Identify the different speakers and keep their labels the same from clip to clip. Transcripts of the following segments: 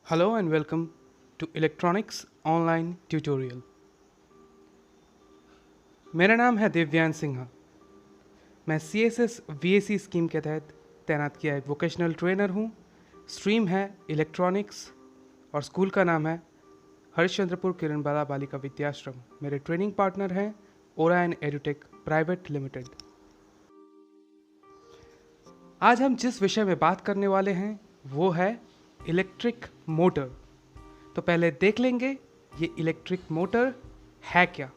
Speaker 1: Hello and welcome to Electronics Online Tutorial। मेरा नाम है दिव्यांश सिन्हा। मैं CSS VAC स्कीम के तहत तैनात किया एक वोकेशनल ट्रेनर हूँ। स्ट्रीम है इलेक्ट्रॉनिक्स और स्कूल का नाम है हरिश्चंद्रपुर किरणबाला बालिका विद्याश्रम। मेरे ट्रेनिंग पार्टनर हैं ओरा एंड एडुटेक प्राइवेट लिमिटेड। आज हम जिस विषय में बात करने वाले हैं वो है इलेक्ट्रिक मोटर। तो पहले देख लेंगे ये इलेक्ट्रिक मोटर है क्या।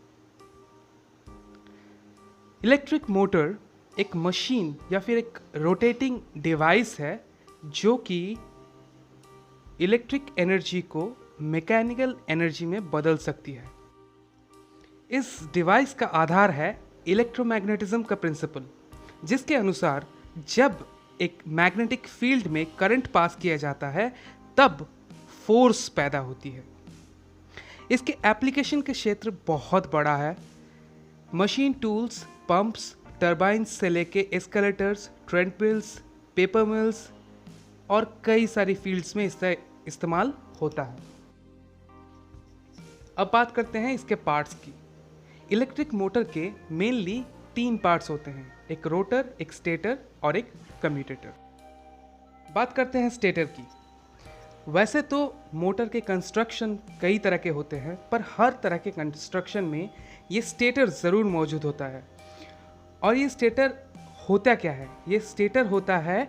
Speaker 1: इलेक्ट्रिक मोटर एक मशीन या फिर एक रोटेटिंग डिवाइस है जो कि इलेक्ट्रिक एनर्जी को मैकेनिकल एनर्जी में बदल सकती है। इस डिवाइस का आधार है इलेक्ट्रोमैग्नेटिज्म का प्रिंसिपल, जिसके अनुसार जब एक मैग्नेटिक फील्ड में करंट पास किया जाता है तब फोर्स पैदा होती है। इसके एप्लीकेशन के क्षेत्र बहुत बड़ा है। मशीन टूल्स, पंप्स, टरबाइन्स से लेके एस्केलेटर्स, ट्रेडमिल्स, पेपर मिल्स और कई सारी फील्ड्स में इसका इस्तेमाल होता है। अब बात करते हैं इसके पार्ट्स की। इलेक्ट्रिक मोटर के मेनली 3 पार्ट्स होते हैं, एक रोटर, एक स्टेटर और एक कम्यूटेटर। बात करते हैं स्टेटर की। वैसे तो मोटर के कंस्ट्रक्शन कई तरह के होते हैं, पर हर तरह के कंस्ट्रक्शन में ये स्टेटर ज़रूर मौजूद होता है। और ये स्टेटर होता क्या है? ये स्टेटर होता है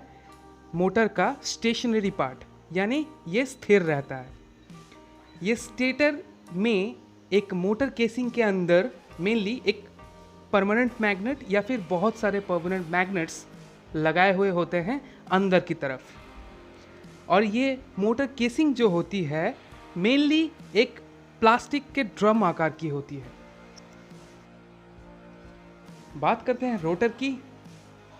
Speaker 1: मोटर का स्टेशनरी पार्ट, यानी ये स्थिर रहता है। ये स्टेटर में एक मोटर केसिंग के अंदर मेनली एक परमानेंट मैग्नेट या फिर बहुत सारे परमानेंट मैग्नेट्स लगाए हुए होते हैं अंदर की तरफ। और ये मोटर केसिंग जो होती है मेनली एक प्लास्टिक के ड्रम आकार की होती है। बात करते हैं रोटर की।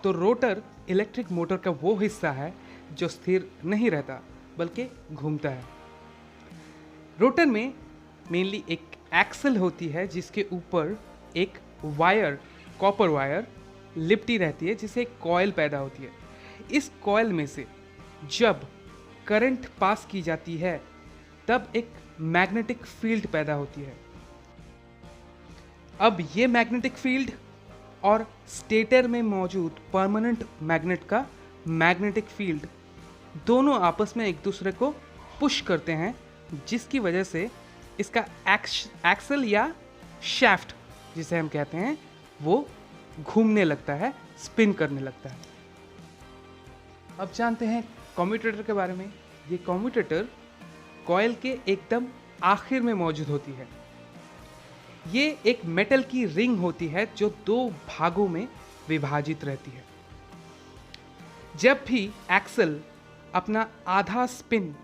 Speaker 1: तो रोटर इलेक्ट्रिक मोटर का वो हिस्सा है जो स्थिर नहीं रहता बल्कि घूमता है। रोटर में मेनली एक एक्सल होती है जिसके ऊपर एक वायर, कॉपर वायर लिपटी रहती है, जिससे एक कॉइल पैदा होती है। इस कॉइल में से जब करंट पास की जाती है तब एक मैग्नेटिक फील्ड पैदा होती है। अब ये मैग्नेटिक फील्ड और स्टेटर में मौजूद परमानेंट मैग्नेट का मैग्नेटिक फील्ड दोनों आपस में एक दूसरे को पुश करते हैं, जिसकी वजह से इसका एक्सल या शैफ्ट जिसे हम कहते हैं वो घूमने लगता है, स्पिन करने लगता है। अब जानते हैं कम्यूटेटर के बारे में। ये कम्यूटेटर कॉइल के एकदम आखिर में मौजूद होती है। ये एक मेटल की रिंग होती है जो 2 भागों में विभाजित रहती है। जब भी एक्सल अपना आधा स्पिन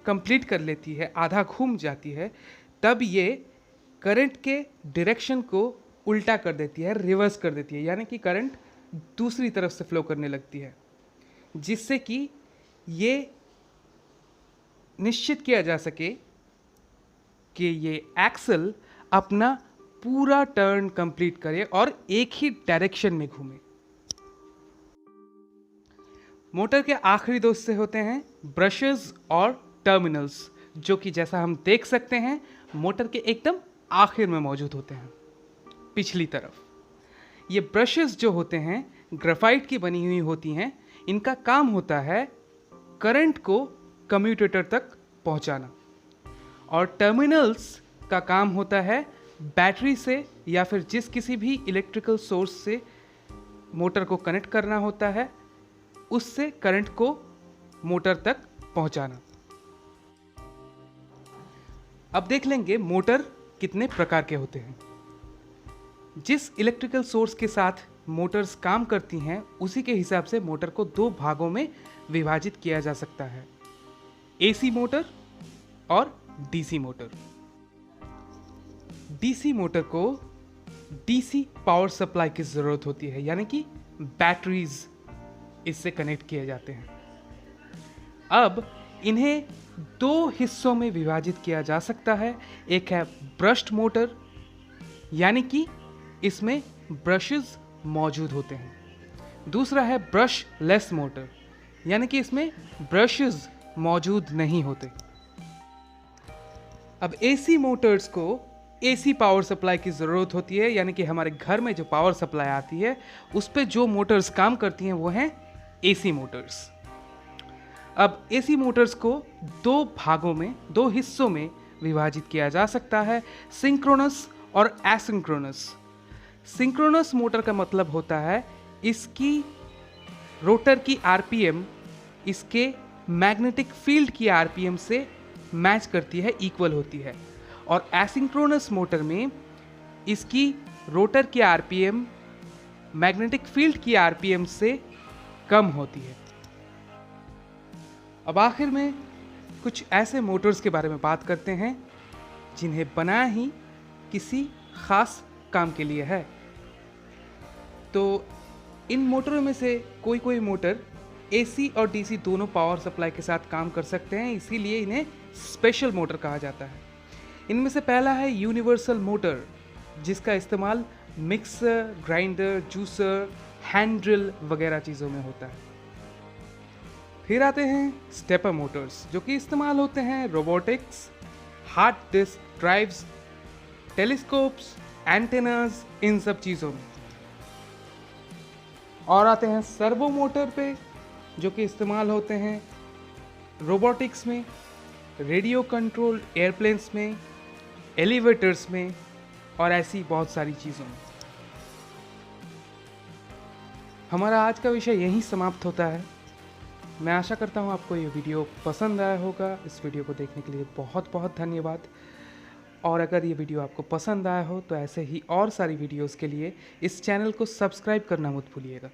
Speaker 1: कंप्लीट कर लेती है, आधा घूम जाती है, तब ये करंट के डायरेक्शन को उल्टा कर देती है, रिवर्स कर देती है, यानी कि करंट दूसरी तरफ से फ्लो करने लगती है, जिससे कि ये निश्चित किया जा सके कि ये एक्सल अपना पूरा टर्न कंप्लीट करे और एक ही डायरेक्शन में घूमे। मोटर के आखिरी 2 हिस्से होते हैं ब्रशेस और टर्मिनल्स, जो कि जैसा हम देख सकते हैं मोटर के एकदम आखिर में मौजूद होते हैं पिछली तरफ। ये ब्रशेस जो होते हैं ग्रेफाइट की बनी हुई होती हैं। इनका काम होता है करंट को कम्यूटेटर तक पहुंचाना, और टर्मिनल्स का काम होता है बैटरी से या फिर जिस किसी भी इलेक्ट्रिकल सोर्स से मोटर को कनेक्ट करना होता है उससे करंट को मोटर तक पहुंचाना। अब देख लेंगे मोटर कितने प्रकार के होते हैं। जिस इलेक्ट्रिकल सोर्स के साथ मोटर्स काम करती हैं उसी के हिसाब से मोटर को 2 भागों में विभाजित किया जा सकता है, AC मोटर और DC मोटर। DC मोटर को DC पावर सप्लाई की ज़रूरत होती है, यानी कि बैटरीज इससे कनेक्ट किए जाते हैं। अब इन्हें 2 हिस्सों में विभाजित किया जा सकता है। एक है ब्रश्ड मोटर, यानी कि इसमें ब्रशेस मौजूद होते हैं। दूसरा है ब्रश लेस मोटर, यानी कि इसमें ब्रशेस मौजूद नहीं होते। अब एसी मोटर्स को एसी पावर सप्लाई की ज़रूरत होती है, यानी कि हमारे घर में जो पावर सप्लाई आती है उस पर जो मोटर्स काम करती हैं वो हैं एसी मोटर्स। अब एसी मोटर्स को दो भागों में, दो हिस्सों में विभाजित किया जा सकता है, सिंक्रोनस और एसिंक्रोनस। सिंक्रोनस मोटर का मतलब होता है इसकी रोटर की आरपीएम इसके मैग्नेटिक फील्ड की आरपीएम से मैच करती है, इक्वल होती है। और एसिंक्रोनस मोटर में इसकी रोटर की आरपीएम मैग्नेटिक फील्ड की आरपीएम से कम होती है। अब आखिर में कुछ ऐसे मोटर्स के बारे में बात करते हैं जिन्हें बनाया ही किसी खास काम के लिए है। तो इन मोटरों में से कोई कोई मोटर एसी और डीसी दोनों पावर सप्लाई के साथ काम कर सकते हैं, इसीलिए इन्हें स्पेशल मोटर कहा जाता है। इनमें से पहला है यूनिवर्सल मोटर, जिसका इस्तेमाल mixer, grinder, juicer, hand drill वगैरह चीज़ों में होता है। फिर आते हैं स्टेपर मोटर्स, जो कि इस्तेमाल होते हैं robotics, hard disk drives, telescopes, antennas, इन सब चीज़ों में। और आते हैं सर्वो मोटर पे, जो कि इस्तेमाल होते हैं रोबोटिक्स में, रेडियो कंट्रोल एयरप्लेन्स में, एलिवेटर्स में और ऐसी बहुत सारी चीज़ों में। हमारा आज का विषय यहीं समाप्त होता है। मैं आशा करता हूँ आपको ये वीडियो पसंद आया होगा। इस वीडियो को देखने के लिए बहुत बहुत धन्यवाद। और अगर ये वीडियो आपको पसंद आया हो तो ऐसे ही और सारी वीडियोस के लिए इस चैनल को सब्सक्राइब करना मत भूलिएगा।